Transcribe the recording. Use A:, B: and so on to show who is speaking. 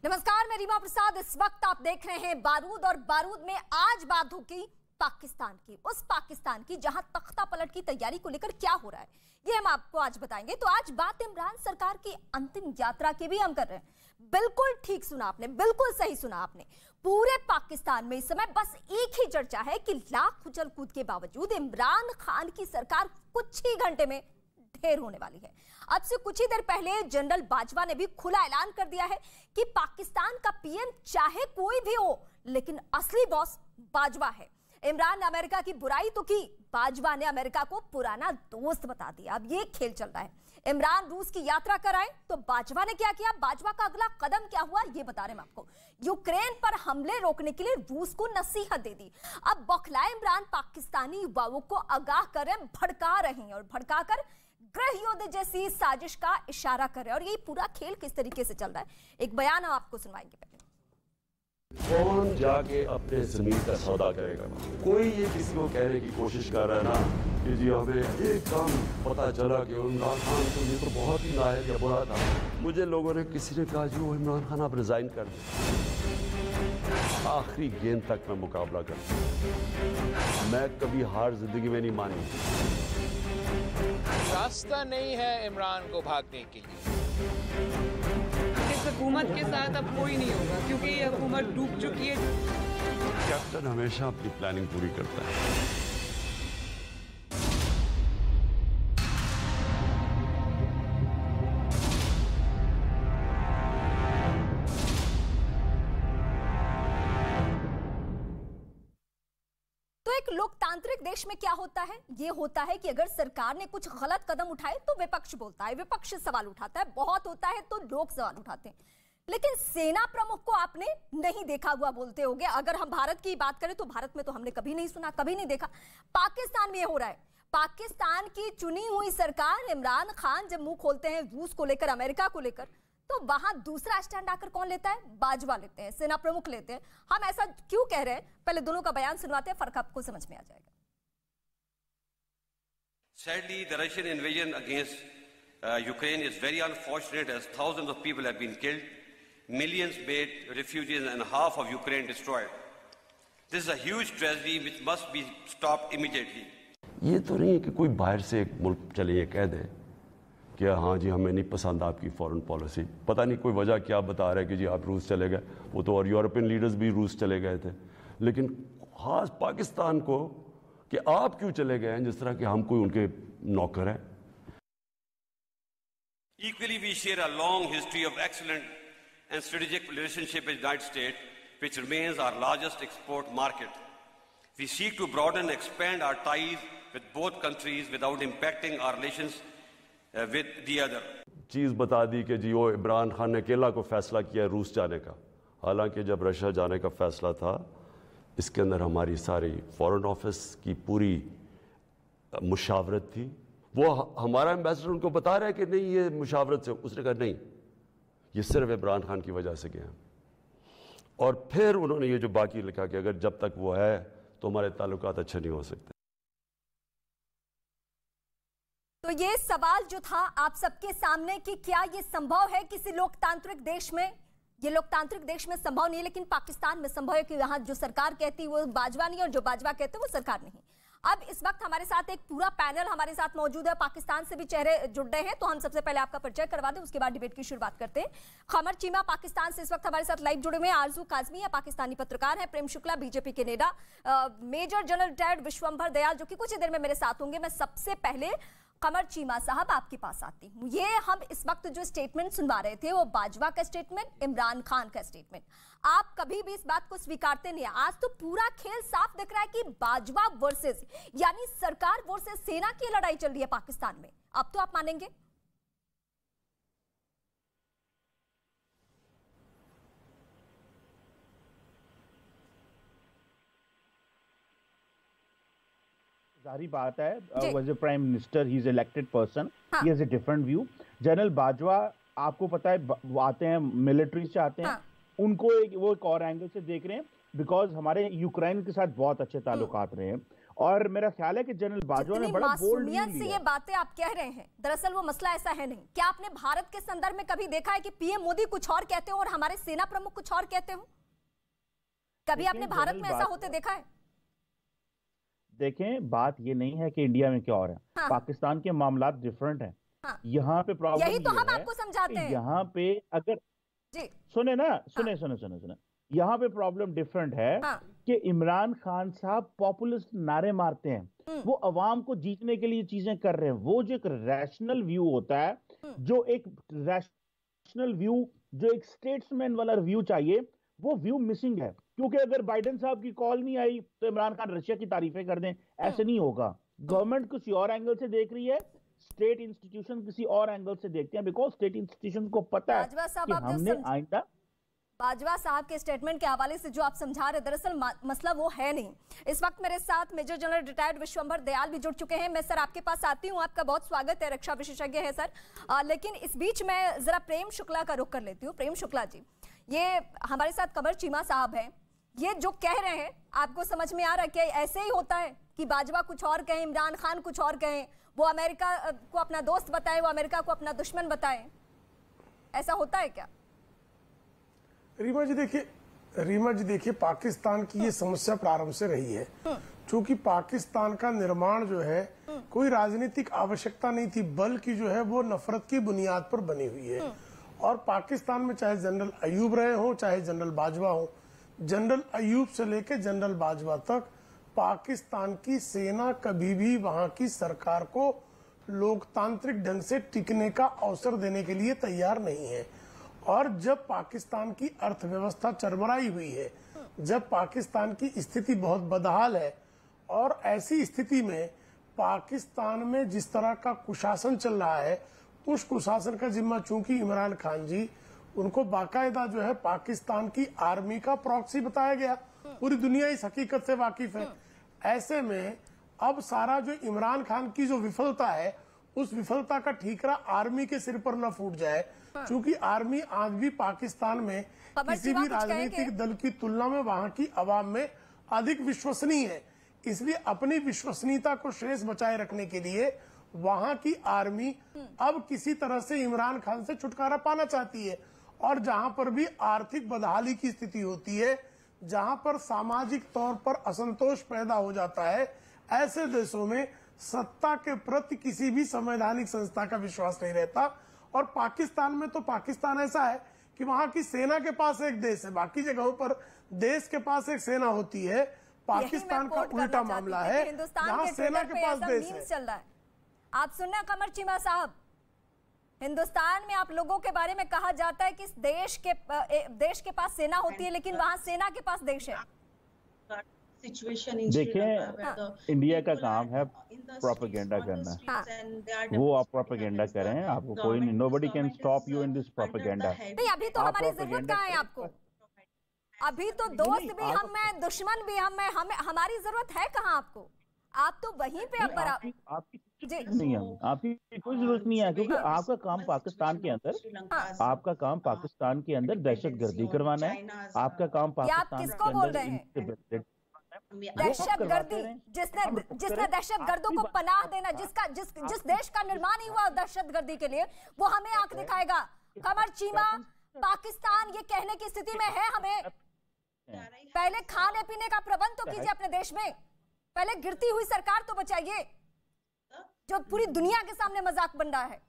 A: नमस्कार, मैं रीमा प्रसाद। इस वक्त आप देख रहे हैं बारूद, और बारूद में आज बात होगी पाकिस्तान की, उस पाकिस्तान की जहां तख्ता पलट की तैयारी को लेकर क्या हो रहा है ये हम आपको आज बताएंगे। तो आज बात इमरान सरकार की अंतिम यात्रा की भी हम कर रहे हैं। बिल्कुल ठीक सुना आपने, बिल्कुल सही सुना आपने। पूरे पाकिस्तान में इस समय बस एक ही चर्चा है कि लाख उछल कूद के बावजूद इमरान खान की सरकार कुछ ही घंटे में ढेर होने वाली है। अब से कुछ ही देर पहले जनरल बाजवा ने भी खुला ऐलान कर दिया है कि पाकिस्तान का पीएम चाहे कोई भी हो, लेकिन असली बॉस बाजवा है। इमरान ने अमेरिका की बुराई तो की, बाजवा ने अमेरिका को पुराना दोस्त बता दिया। अब ये खेल चल रहा है। इमरान रूस की यात्रा कराए तो बाजवा ने क्या किया, बाजवा का अगला कदम क्या हुआ, ये बता रहे हैं आपको। यूक्रेन पर हमले रोकने के लिए रूस को नसीहत दे दी। अब बौखलाए इमरान पाकिस्तानी युवाओं को आगाह कर रहे हैं, भड़का रहे हैं, और भड़काकर गृह युद्ध जैसी साजिश का इशारा कर रहे हैं। और ये पूरा खेल किस तरीके से चल रहा है, एक बयान हम आपको सुनवाएंगे। पहले
B: कौन जाके अपने जमीन का सौदा करेगा? कोई ये किसी को कहने की कोशिश कर रहा है ना कि जी हमें एक काम पता चला कि इमरान खान तो ये तो बहुत ही नायक या बुरा था। मुझे लोगों ने किसी ने कहा जी वो इमरान खान आप रिजाइन कर दें, आखिरी गेंद तक मैं मुकाबला कर दूं। मैं कभी हार जिंदगी में नहीं मानी।
C: रास्ता नहीं है इमरान को भागने के लिए।
D: इस हुकूमत के साथ अब कोई नहीं होगा, क्योंकि ये हुकूमत डूब चुकी है।
B: कैप्टन हमेशा अपनी प्लानिंग पूरी करता है।
A: लोकतांत्रिक देश में क्या होता है, ये होता है कि अगर सरकार ने कुछ गलत कदम उठाए तो विपक्ष बोलता है, विपक्ष सवाल उठाता है, बहुत होता है तो लोग सवाल उठाते हैं। लेकिन सेना प्रमुख को आपने नहीं देखा हुआ बोलते होंगे। अगर हम भारत की बात करें तो भारत में तो हमने कभी नहीं सुना, कभी नहीं देखा। पाकिस्तान में ये हो रहा है। पाकिस्तान की चुनी हुई सरकार, इमरान खान जब मुंह खोलते हैं रूस को लेकर, अमेरिका को लेकर, तो वहां दूसरा स्टैंड आकर कौन लेता है, बाजवा लेते हैं, सेना प्रमुख लेते हैं। हम ऐसा क्यों कह रहे हैं, पहले दोनों का बयान सुनवाते हैं, फर्क आपको समझ में आ जाएगा।
E: Sadly, the Russian invasion against Ukraine is very unfortunate, as thousands of people have been killed, millions made refugees, and half of Ukraine destroyed. This is a huge tragedy which must be stopped immediately.
B: ये तो नहीं है कि कोई बाहर से एक मुल्क चले ये कह दे कि हाँ जी हमें नहीं पसंद आपकी फॉरेन पॉलिसी, पता नहीं कोई वजह क्या बता रहा है कि जी आप रूस चले गए। वो तो और यूरोपियन लीडर्स भी रूस चले गए थे, लेकिन खास पाकिस्तान को कि आप क्यों चले गए हैं, जिस तरह कि हम कोई उनके नौकर हैं।
E: Equally, we share a long history of excellent and strategic relationship with the United States, which remains our largest export market. We seek to broaden and expand our ties with both countries without impacting our relations with the other.
B: चीज़ बता दी कि जी वो इमरान खान ने अकेला को फैसला किया रूस जाने का, हालांकि जब रशिया जाने का फैसला था इसके अंदर हमारी सारी फॉरेन ऑफिस की पूरी मुशावरत थी। वो हमारा एम्बेसडर उनको बता रहा है कि नहीं ये मुशावरत से, उसने कहा नहीं ये सिर्फ इमरान खान की वजह से गया। और फिर उन्होंने ये जो बाकी लिखा कि अगर जब तक वो है तो हमारे ताल्लुकात अच्छे नहीं हो सकते।
A: तो ये सवाल जो था आप सबके सामने कि क्या ये संभव है किसी लोकतांत्रिक देश में, ये लोकतांत्रिक देश में संभव नहीं, लेकिन पाकिस्तान में संभव है कि यहाँ जो सरकार कहती है वो बाजवा नहीं और जो बाजवा कहते हैं वो सरकार नहीं। अब इस वक्त हमारे साथ एक पूरा पैनल हमारे साथ मौजूद है, पाकिस्तान से भी चेहरे जुड़ रहे हैं। तो हम सबसे पहले आपका परिचय करवा दें, उसके बाद डिबेट की शुरुआत करते हैं। कमर चीमा पाकिस्तान से इस वक्त हमारे साथ लाइव जुड़े हुए हैं। आरजू काजमी है, पाकिस्तानी पत्रकार है। प्रेम शुक्ला बीजेपी के नेता, major general retired Vishwambhar Dayal जो कि कुछ ही देर में मेरे साथ होंगे। मैं सबसे पहले कमर चीमा साहब आपके पास आती हूँ। ये हम इस वक्त जो स्टेटमेंट सुनवा रहे थे वो बाजवा का स्टेटमेंट, इमरान खान का स्टेटमेंट। आप कभी भी इस बात को स्वीकारते नहीं। आज तो पूरा खेल साफ दिख रहा है कि बाजवा वर्सेस, यानी सरकार वर्सेस सेना की लड़ाई चल रही है पाकिस्तान में। अब तो आप मानेंगे?
F: जारी बात है, was a prime minister, he is elected person, he has a different view. General Bajwa आपको पता है वो आते हैं मिलिट्री से आते हैं, उनको वो एक और एंगल से देख रहे हैं, बिकॉज हमारे यूक्रेन के साथ बहुत अच्छे ताल्लुकात रहे हैं और मेरा ख्याल है कि जनरल बाजवा ने बड़ा बोल्ड
A: से ये बातें आप कह रहे हैं, दरअसल वो मसला ऐसा है नहीं। क्या आपने भारत के संदर्भ में कभी देखा है कि पीएम मोदी कुछ और कहते हो और हमारे सेना प्रमुख कुछ और कहते हो? कभी आपने भारत में ऐसा होते देखा है?
F: देखें, बात ये नहीं है कि इंडिया में क्या हो रहा है। हाँ। पाकिस्तान के मामला डिफरेंट हैं। हाँ। यहाँ पे प्रॉब्लम
A: यही तो हम आपको समझाते हैं।
F: यहाँ पे अगर सुने ना, सुने सुने सुने सुने, यहाँ पे प्रॉब्लम डिफरेंट है। हाँ। कि इमरान खान साहब पॉपुलिस्ट नारे मारते हैं, वो अवाम को जीतने के लिए चीजें कर रहे हैं। वो जो एक रैशनल व्यू होता है, जो एक रैशनल व्यू, जो एक स्टेट्समैन वाला व्यू चाहिए, वो व्यू मिसिंग है। क्योंकि अगर बाइडेन साहब की कॉल नहीं आई तो इमरान खान रशिया की तारीफें कर दें, ऐसे नहीं होगा। गवर्नमेंट किसी और एंगल से देख रही है, स्टेट इंस्टीट्यूशन किसी और एंगल से देखते हैं, बिकॉज स्टेट इंस्टीट्यूशन को पता है कि हमने आइंदा।
A: बाजवा साहब के स्टेटमेंट के हवाले से जो आप समझा रहे, दरअसल मसला वो है नहीं। इस वक्त मेरे साथ major general retired Vishwambhar Dayal भी जुड़ चुके हैं। मैं सर आपके पास आती हूँ, आपका बहुत स्वागत है, रक्षा विशेषज्ञ है सर। लेकिन इस बीच मैं जरा प्रेम शुक्ला का रुख कर लेती हूँ। प्रेम शुक्ला जी, ये हमारे साथ कमर चीमा साहब हैं, ये जो कह रहे हैं आपको समझ में आ रहा है कि ऐसे ही होता है कि बाजवा कुछ और कहें, इमरान खान कुछ और कहें, वो अमेरिका को अपना दोस्त बताए, वो अमेरिका को अपना दुश्मन बताए, ऐसा होता है क्या?
G: रीमा जी देखिए, पाकिस्तान की ये समस्या प्रारंभ से रही है। क्योंकि पाकिस्तान का निर्माण जो है कोई राजनीतिक आवश्यकता नहीं थी, बल्कि जो है वो नफरत की बुनियाद पर बनी हुई है। और पाकिस्तान में चाहे जनरल अयूब रहे हो, चाहे जनरल बाजवा हो, जनरल अयूब से लेकर जनरल बाजवा तक पाकिस्तान की सेना कभी भी वहां की सरकार को लोकतांत्रिक ढंग से टिकने का अवसर देने के लिए तैयार नहीं है। और जब पाकिस्तान की अर्थव्यवस्था चरमराई हुई है, जब पाकिस्तान की स्थिति बहुत बदहाल है, और ऐसी स्थिति में पाकिस्तान में जिस तरह का कुशासन चल रहा है, उस कुशासन का जिम्मा चूंकि इमरान खान जी, उनको बाकायदा जो है पाकिस्तान की आर्मी का प्रॉक्सी बताया गया। पूरी दुनिया इस हकीकत से वाकिफ है। ऐसे में अब सारा जो इमरान खान की जो विफलता है, उस विफलता का ठीकरा आर्मी के सिर पर न फूट जाए। क्योंकि आर्मी आज भी पाकिस्तान में किसी भी राजनीतिक दल की तुलना में वहां की आवाम में अधिक विश्वसनीय है। इसलिए अपनी विश्वसनीयता को शेष बचाए रखने के लिए वहां की आर्मी अब किसी तरह से इमरान खान से छुटकारा पाना चाहती है। और जहां पर भी आर्थिक बदहाली की स्थिति होती है, जहां पर सामाजिक तौर पर असंतोष पैदा हो जाता है, ऐसे देशों में सत्ता के प्रति किसी भी संवैधानिक संस्था का विश्वास नहीं रहता। और पाकिस्तान में तो पाकिस्तान ऐसा है कि वहां की सेना के पास एक देश है, बाकी जगहों पर देश के पास एक सेना होती है। पाकिस्तान का उल्टा मामला है, जहां सेना के पास देश है।
A: चल रहा है, आप सुनना कमर चीमा साहब, हिंदुस्तान में आप लोगों के बारे में कहा जाता है कि इस देश के पास सेना होती है, लेकिन वहां सेना के पास देश है।
F: देखिए, इंडिया का काम है प्रोपेगेंडा करना। वो आप प्रोपेगेंडा करें, आपको कोई नहीं, nobody can stop you in this propaganda.
A: नहीं, अभी तो हमारी जरूरत कहाँ है आपको? अभी तो दोस्त भी हम हैं, दुश्मन भी हम हैं, हमारी जरूरत है कहाँ आपको? आप तो वहीं पे अब
F: आपकी नहीं है, आपकी कोई जरूरत नहीं है। क्योंकि आपका काम पाकिस्तान के अंदर, आपका काम पाकिस्तान के अंदर दहशतगर्दी करवाना है। आपका काम पाकिस्तान
A: किसको बोल रहे हैं? दहशतगर्दी, जिसने दहशतगर्दों को पनाह देना, जिस देश का निर्माण ही हुआ दहशतगर्दी के लिए, वो हमें आंख दिखाएगा। कमर चीमा, पाकिस्तान ये कहने की स्थिति में है हमें पहले खाने पीने का प्रबंध तो कीजिए अपने देश में, पहले गिरती हुई सरकार तो बचाइए जो पूरी दुनिया के सामने मजाक बन रहा है।